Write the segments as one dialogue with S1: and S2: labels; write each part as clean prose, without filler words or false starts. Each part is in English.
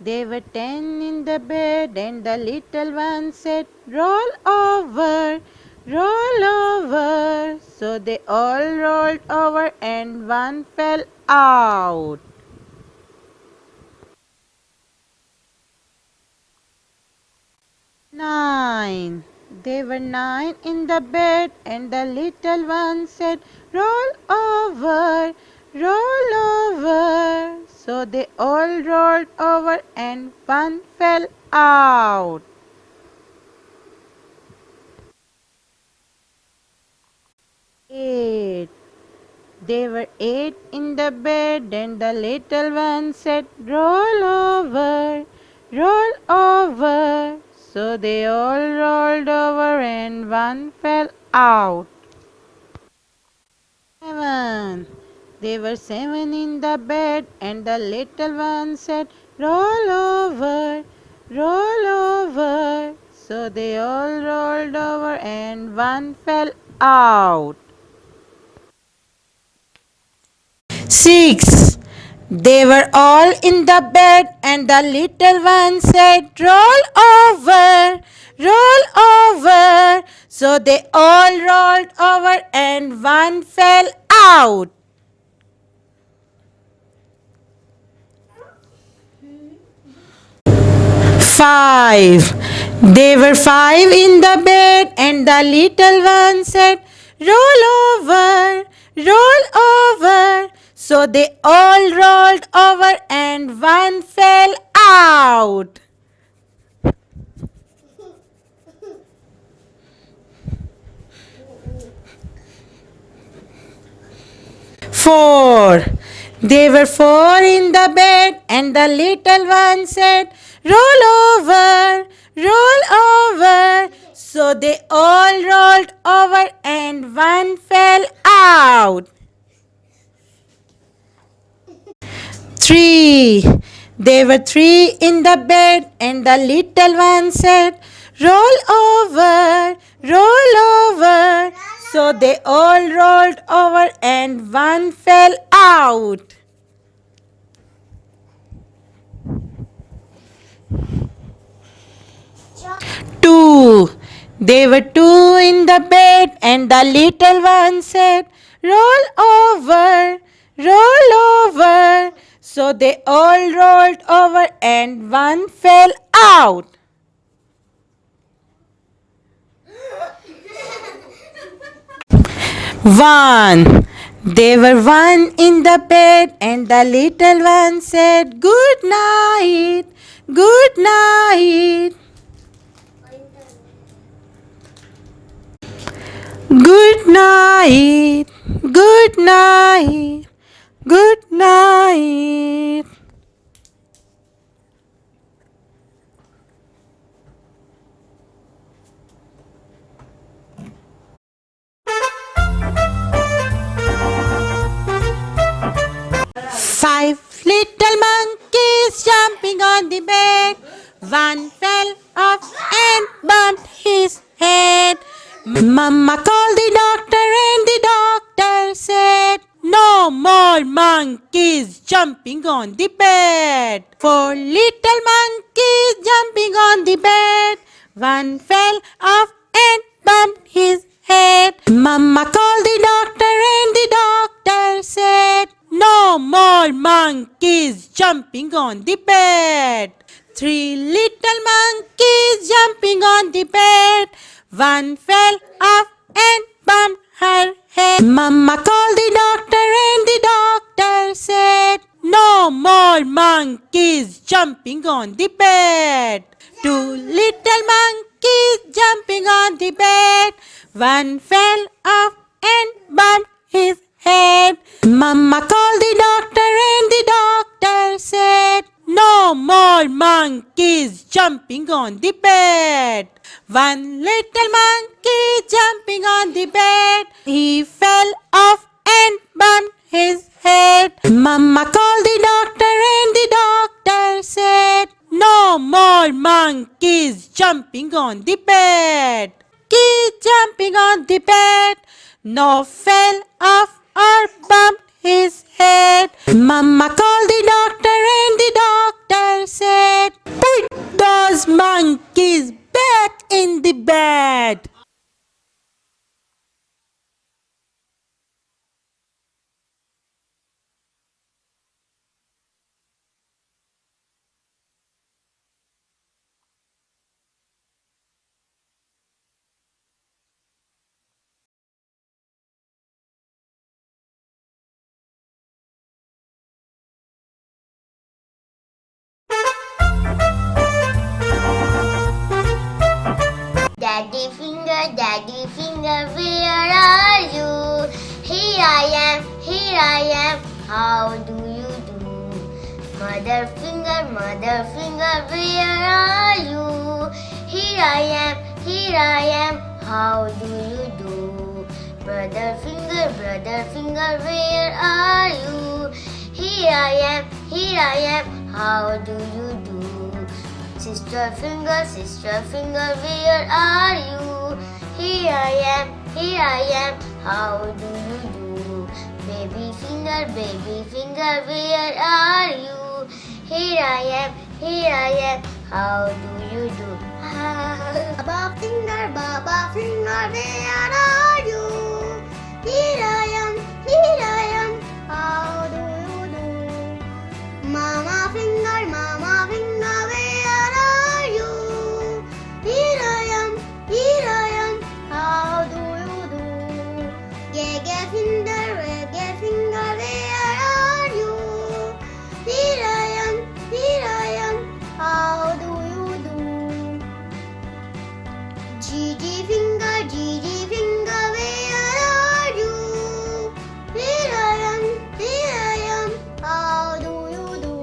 S1: There were 10 in the bed, and the little one said, roll over, roll over. So they all rolled over, and one fell out. 9. There were 9 in the bed, and the little one said, roll over, roll over. So they all rolled over, and one fell out. 8. There were 8 in the bed, and the little one said, roll over, roll over. So they all rolled over, and one fell out. 7. There were 7 in the bed, and the little one said, roll over, roll over. So they all rolled over, and one fell out. 6. They were all in the bed, and the little one said, roll over, roll over. So they all rolled over, and one fell out. 5. They were 5 in the bed, and the little one said, roll over, roll over. So they all rolled over, and one fell out. 4. They were 4 in the bed, and the little one said, roll over, roll over. So they all rolled over, and one fell out. 3. They were 3 in the bed, and the little one said, roll over, roll over. So they all rolled over, and one fell out. 2. They were 2 in the bed, and the little one said, roll over, roll over. So they all rolled over, and one fell out. 1. They were 1 in the bed, and the little one said, good night, good night. Good night, good night, good night. Five little monkeys jumping on the bed. One fell off and bumped his head. Mama called the doctor, and the doctor said, no more monkeys jumping on the bed. Four little monkeys jumping on the bed. One fell off and bumped his head. Mama called the doctor, and the doctor said, no more monkeys jumping on the bed. Three little monkeys jumping on the bed. One fell off and bumped her head. Mama called the doctor, and the doctor said, no more monkeys jumping on the bed. Two little monkeys jumping on the bed. One fell off and bumped his head. Mama called the doctor, and the doctor said, no more monkeys jumping on the bed. One little monkey jumping on the bed. He fell off and bumped his head. Mama called the doctor, and the doctor said, no more monkeys jumping on the bed. Keep jumping on the bed. No fell off or bumped his head. Mama called the doctor, and the doctor said, monkey's back in the bed.
S2: Daddy finger, where are you? Here I am, how do you do? Mother finger, where are you? Here I am, how do you do? Brother finger, where are you? Here I am, how do you do? Sister finger, where are you? Here I am, how do you do? Baby finger, where are you? Here I am, how do you do? Baba finger, where are you? Here I am, how do you do? Mama finger, where are you? Here I am, how do you do? Gege finger, where are you? Here I am, how do you do? Gigi finger, where are you? Here I am, how do you do?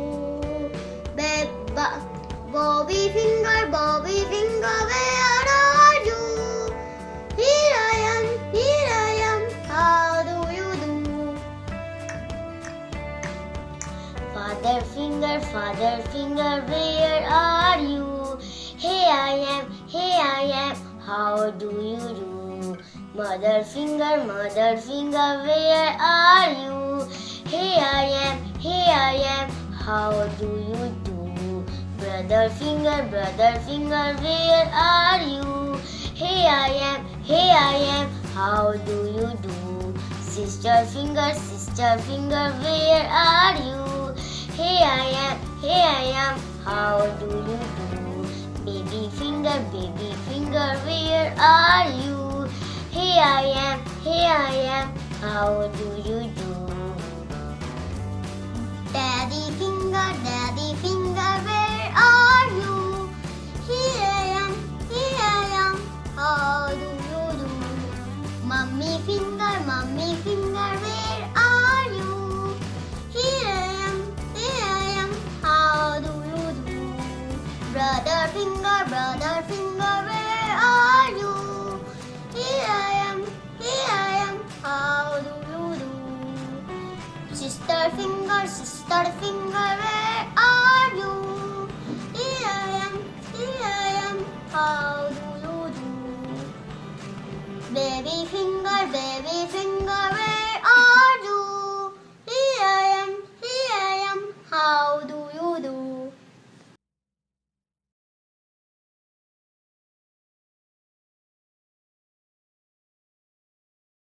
S2: Bobby finger, where are you? Here I am, how do you do? Father finger, where are you? Here I am, how do you do? Mother finger, where are you? Here I am, how do you do? Brother finger, where are you? Here I am, how do you do? Sister finger, where are you? Here I am, how do you do? Baby finger, where are you? Here I am, how do you do? Daddy finger, where are you? Here I am, how do you do? Mummy finger, where are you? Here I am, how do you do? Brother finger, where are you? Here I am, how do you do? Sister finger, where